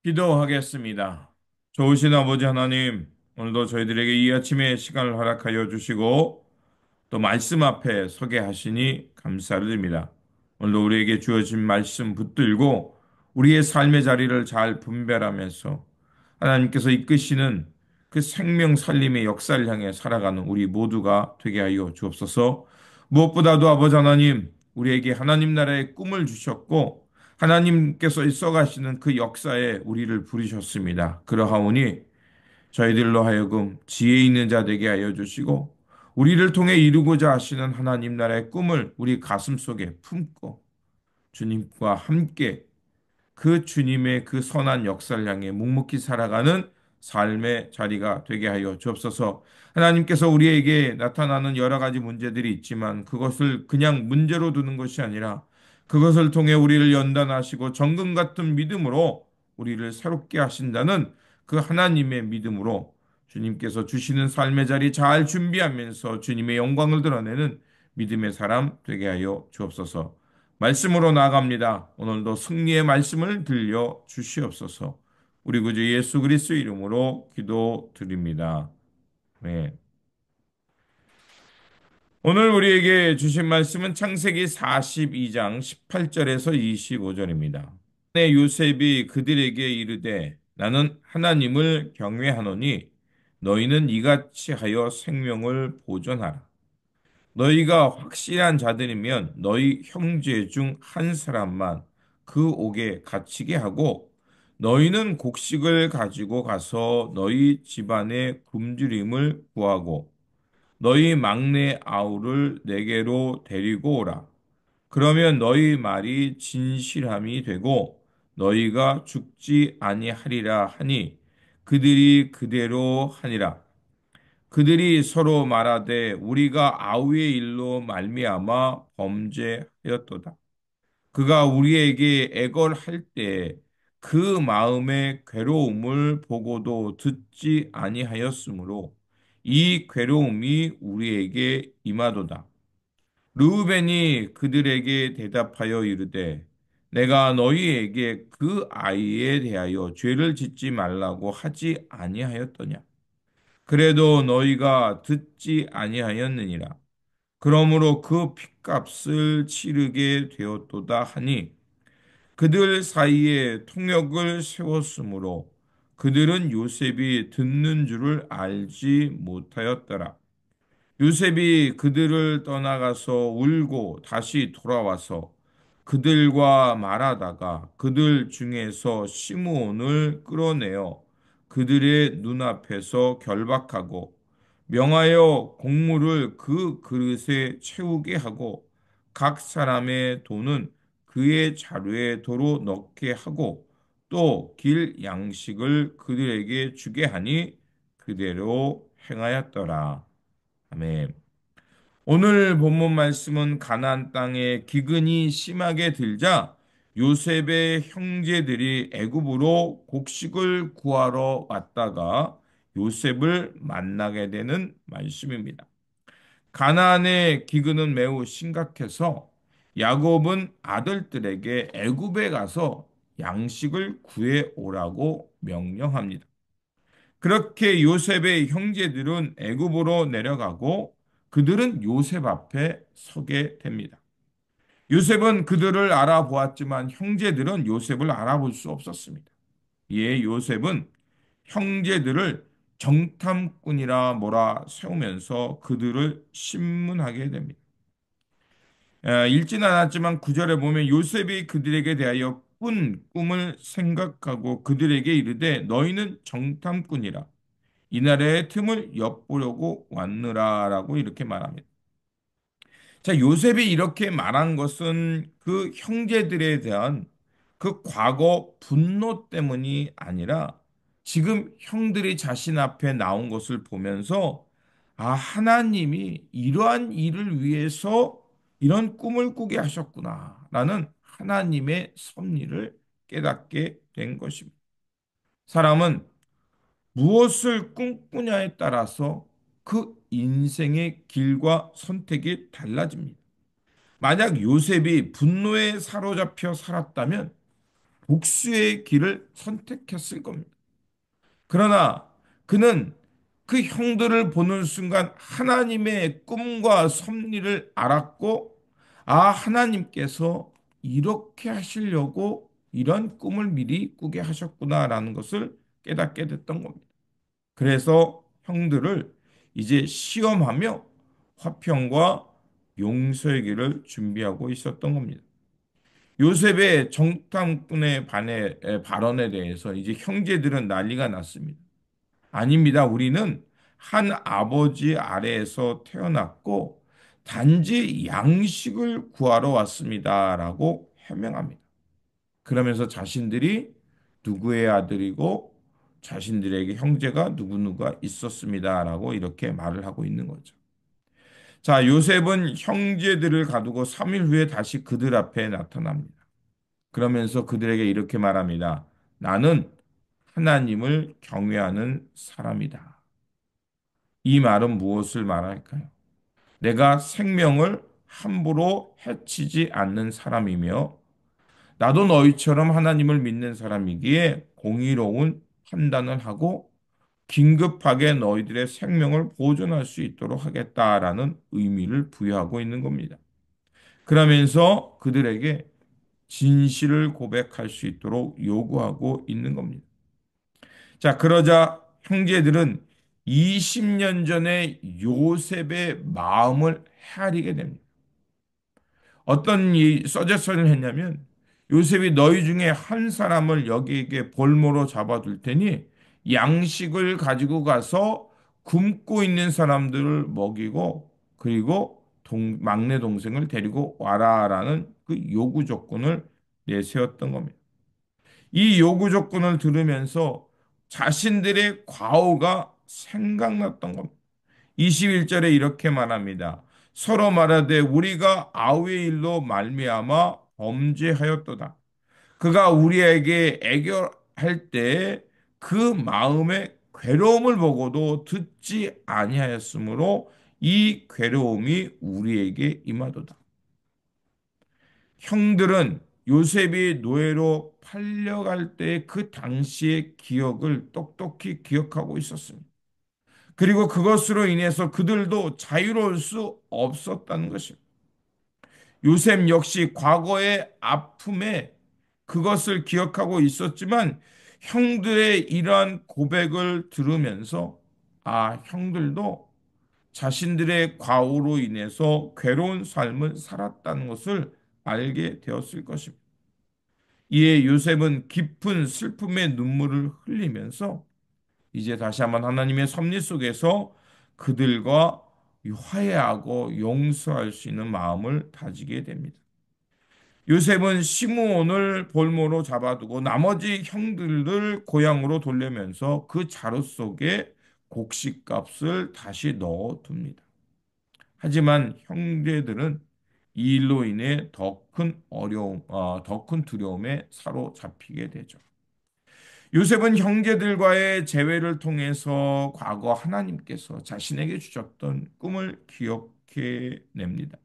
기도하겠습니다. 좋으신 아버지 하나님, 오늘도 저희들에게 이 아침에 시간을 허락하여 주시고 또 말씀 앞에 서게 하시니 감사를 드립니다. 오늘도 우리에게 주어진 말씀 붙들고 우리의 삶의 자리를 잘 분별하면서 하나님께서 이끄시는 그 생명 살림의 역사를 향해 살아가는 우리 모두가 되게 하여 주옵소서. 무엇보다도 아버지 하나님, 우리에게 하나님 나라의 꿈을 주셨고 하나님께서 써가시는 그 역사에 우리를 부르셨습니다. 그러하오니 저희들로 하여금 지혜 있는 자 되게 하여 주시고 우리를 통해 이루고자 하시는 하나님 나라의 꿈을 우리 가슴 속에 품고 주님과 함께 그 주님의 그 선한 역사를 향해 묵묵히 살아가는 삶의 자리가 되게 하여 주옵소서. 하나님께서 우리에게 나타나는 여러 가지 문제들이 있지만 그것을 그냥 문제로 두는 것이 아니라 그것을 통해 우리를 연단하시고 정금 같은 믿음으로 우리를 새롭게 하신다는 그 하나님의 믿음으로 주님께서 주시는 삶의 자리 잘 준비하면서 주님의 영광을 드러내는 믿음의 사람 되게 하여 주옵소서. 말씀으로 나아갑니다. 오늘도 승리의 말씀을 들려 주시옵소서. 우리 구주 예수 그리스도 이름으로 기도드립니다. 네. 오늘 우리에게 주신 말씀은 창세기 42장 18절에서 25절입니다. 요셉이 그들에게 이르되 나는 하나님을 경외하노니 너희는 이같이 하여 생명을 보존하라. 너희가 확실한 자들이면 너희 형제 중 한 사람만 그 옥에 갇히게 하고 너희는 곡식을 가지고 가서 너희 집안의 굶주림을 구하고 너희 막내 아우를 내게로 데리고 오라. 그러면 너희 말이 진실함이 되고 너희가 죽지 아니하리라 하니 그들이 그대로 하니라. 그들이 서로 말하되 우리가 아우의 일로 말미암아 범죄하였도다. 그가 우리에게 애걸할 때 그 마음의 괴로움을 보고도 듣지 아니하였으므로 이 괴로움이 우리에게 임하도다. 르우벤이 그들에게 대답하여 이르되 내가 너희에게 그 아이에 대하여 죄를 짓지 말라고 하지 아니하였더냐. 그래도 너희가 듣지 아니하였느니라. 그러므로 그 핏값을 치르게 되었도다 하니 그들 사이에 통역을 세웠으므로 그들은 요셉이 듣는 줄을 알지 못하였더라. 요셉이 그들을 떠나가서 울고 다시 돌아와서 그들과 말하다가 그들 중에서 시므온을 끌어내어 그들의 눈앞에서 결박하고 명하여 곡물을 그 그릇에 채우게 하고 각 사람의 돈은 그의 자루에 도로 넣게 하고 또 길 양식을 그들에게 주게 하니 그대로 행하였더라. 아멘. 오늘 본문 말씀은 가나안 땅에 기근이 심하게 들자 요셉의 형제들이 애굽으로 곡식을 구하러 왔다가 요셉을 만나게 되는 말씀입니다. 가나안의 기근은 매우 심각해서 야곱은 아들들에게 애굽에 가서 양식을 구해 오라고 명령합니다. 그렇게 요셉의 형제들은 애굽으로 내려가고 그들은 요셉 앞에 서게 됩니다. 요셉은 그들을 알아보았지만 형제들은 요셉을 알아볼 수 없었습니다. 이에 요셉은 형제들을 정탐꾼이라 몰아 세우면서 그들을 신문하게 됩니다. 읽지는 않았지만 9절에 보면 요셉이 그들에게 대하여 꾼 꿈을 생각하고 그들에게 이르되 너희는 정탐꾼이라 이날의 틈을 엿보려고 왔느라라고 이렇게 말합니다. 자, 요셉이 이렇게 말한 것은 그 형제들에 대한 그 과거 분노 때문이 아니라 지금 형들이 자신 앞에 나온 것을 보면서 하나님이 이러한 일을 위해서 이런 꿈을 꾸게 하셨구나라는 하나님의 섭리를 깨닫게 된 것입니다. 사람은 무엇을 꿈꾸냐에 따라서 그 인생의 길과 선택이 달라집니다. 만약 요셉이 분노에 사로잡혀 살았다면 복수의 길을 선택했을 겁니다. 그러나 그는 그 형들을 보는 순간 하나님의 꿈과 섭리를 알았고, 하나님께서 이렇게 하시려고 이런 꿈을 미리 꾸게 하셨구나라는 것을 깨닫게 됐던 겁니다. 그래서 형들을 이제 시험하며 화평과 용서의 길을 준비하고 있었던 겁니다. 요셉의 정탐꾼의 발언에 대해서 이제 형제들은 난리가 났습니다. 아닙니다. 우리는 한 아버지 아래에서 태어났고 단지 양식을 구하러 왔습니다라고 해명합니다. 그러면서 자신들이 누구의 아들이고 자신들에게 형제가 누구누가 있었습니다라고 이렇게 말을 하고 있는 거죠. 자, 요셉은 형제들을 가두고 3일 후에 다시 그들 앞에 나타납니다. 그러면서 그들에게 이렇게 말합니다. 나는 하나님을 경외하는 사람이다. 이 말은 무엇을 말할까요? 내가 생명을 함부로 해치지 않는 사람이며 나도 너희처럼 하나님을 믿는 사람이기에 공의로운 판단을 하고 긴급하게 너희들의 생명을 보존할 수 있도록 하겠다라는 의미를 부여하고 있는 겁니다. 그러면서 그들에게 진실을 고백할 수 있도록 요구하고 있는 겁니다. 자, 그러자 형제들은 20년 전에 요셉의 마음을 헤아리게 됩니다. 어떤 서제션을 했냐면 요셉이 너희 중에 한 사람을 여기에게 볼모로 잡아둘 테니 양식을 가지고 가서 굶고 있는 사람들을 먹이고 그리고 막내 동생을 데리고 와라라는 그 요구 조건을 내세웠던 겁니다. 이 요구 조건을 들으면서 자신들의 과오가 생각났던 겁니다. 21절에 이렇게 말합니다. 서로 말하되 우리가 아우의 일로 말미암아 범죄하였도다. 그가 우리에게 애교할 때 그 마음의 괴로움을 보고도 듣지 아니하였으므로 이 괴로움이 우리에게 임하도다. 형들은 요셉이 노예로 팔려갈 때 그 당시의 기억을 똑똑히 기억하고 있었습니다. 그리고 그것으로 인해서 그들도 자유로울 수 없었다는 것입니다. 요셉 역시 과거의 아픔에 그것을 기억하고 있었지만 형들의 이러한 고백을 들으면서 형들도 자신들의 과오로 인해서 괴로운 삶을 살았다는 것을 알게 되었을 것입니다. 이에 요셉은 깊은 슬픔의 눈물을 흘리면서 이제 다시 한번 하나님의 섭리 속에서 그들과 화해하고 용서할 수 있는 마음을 다지게 됩니다. 요셉은 시므온을 볼모로 잡아두고 나머지 형들을 고향으로 돌리면서 그 자루 속에 곡식값을 다시 넣어둡니다. 하지만 형제들은 이 일로 인해 더 큰 두려움에 사로잡히게 되죠. 요셉은 형제들과의 재회를 통해서 과거 하나님께서 자신에게 주셨던 꿈을 기억해 냅니다.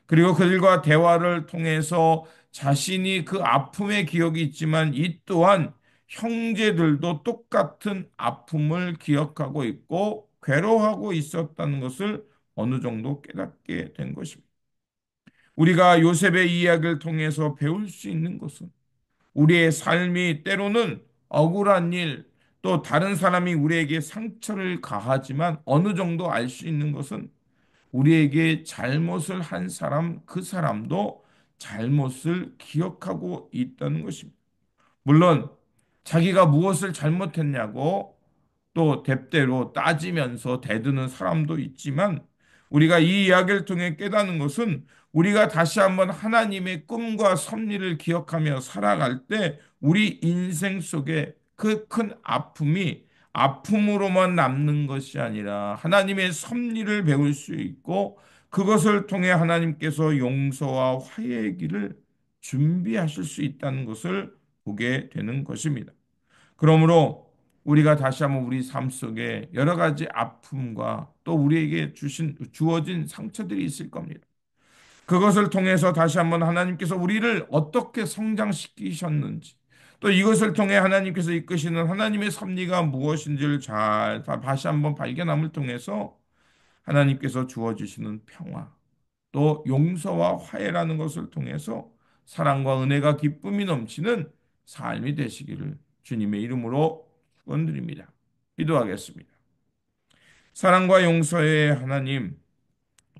그리고 그들과 대화를 통해서 자신이 그 아픔의 기억이 있지만 이 또한 형제들도 똑같은 아픔을 기억하고 있고 괴로워하고 있었다는 것을 어느 정도 깨닫게 된 것입니다. 우리가 요셉의 이야기를 통해서 배울 수 있는 것은 우리의 삶이 때로는 억울한 일, 또 다른 사람이 우리에게 상처를 가하지만 어느 정도 알 수 있는 것은 우리에게 잘못을 한 사람, 그 사람도 잘못을 기억하고 있다는 것입니다. 물론 자기가 무엇을 잘못했냐고 또 뎁대로 따지면서 대드는 사람도 있지만 우리가 이 이야기를 통해 깨닫는 것은 우리가 다시 한번 하나님의 꿈과 섭리를 기억하며 살아갈 때 우리 인생 속에 그 큰 아픔이 아픔으로만 남는 것이 아니라 하나님의 섭리를 배울 수 있고 그것을 통해 하나님께서 용서와 화해의 길을 준비하실 수 있다는 것을 보게 되는 것입니다. 그러므로 우리가 다시 한번 우리 삶 속에 여러 가지 아픔과 또 우리에게 주어진 상처들이 있을 겁니다. 그것을 통해서 다시 한번 하나님께서 우리를 어떻게 성장시키셨는지, 또 이것을 통해 하나님께서 이끄시는 하나님의 섭리가 무엇인지를 잘 다시 한번 발견함을 통해서 하나님께서 주어주시는 평화, 또 용서와 화해라는 것을 통해서 사랑과 은혜가 기쁨이 넘치는 삶이 되시기를 주님의 이름으로 축원드립니다. 기도하겠습니다. 사랑과 용서의 하나님,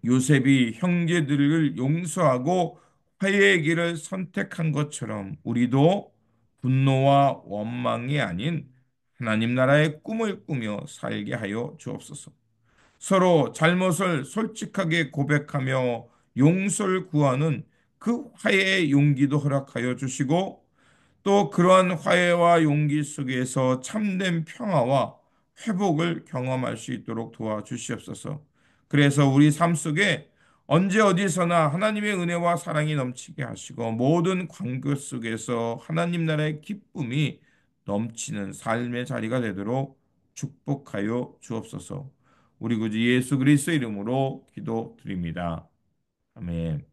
요셉이 형제들을 용서하고 화해의 길을 선택한 것처럼 우리도 분노와 원망이 아닌 하나님 나라의 꿈을 꾸며 살게 하여 주옵소서. 서로 잘못을 솔직하게 고백하며 용서를 구하는 그 화해의 용기도 허락하여 주시고 또 그러한 화해와 용기 속에서 참된 평화와 회복을 경험할 수 있도록 도와주시옵소서. 그래서 우리 삶 속에 언제 어디서나 하나님의 은혜와 사랑이 넘치게 하시고 모든 관계 속에서 하나님 나라의 기쁨이 넘치는 삶의 자리가 되도록 축복하여 주옵소서. 우리 구주 예수 그리스도 이름으로 기도드립니다. 아멘.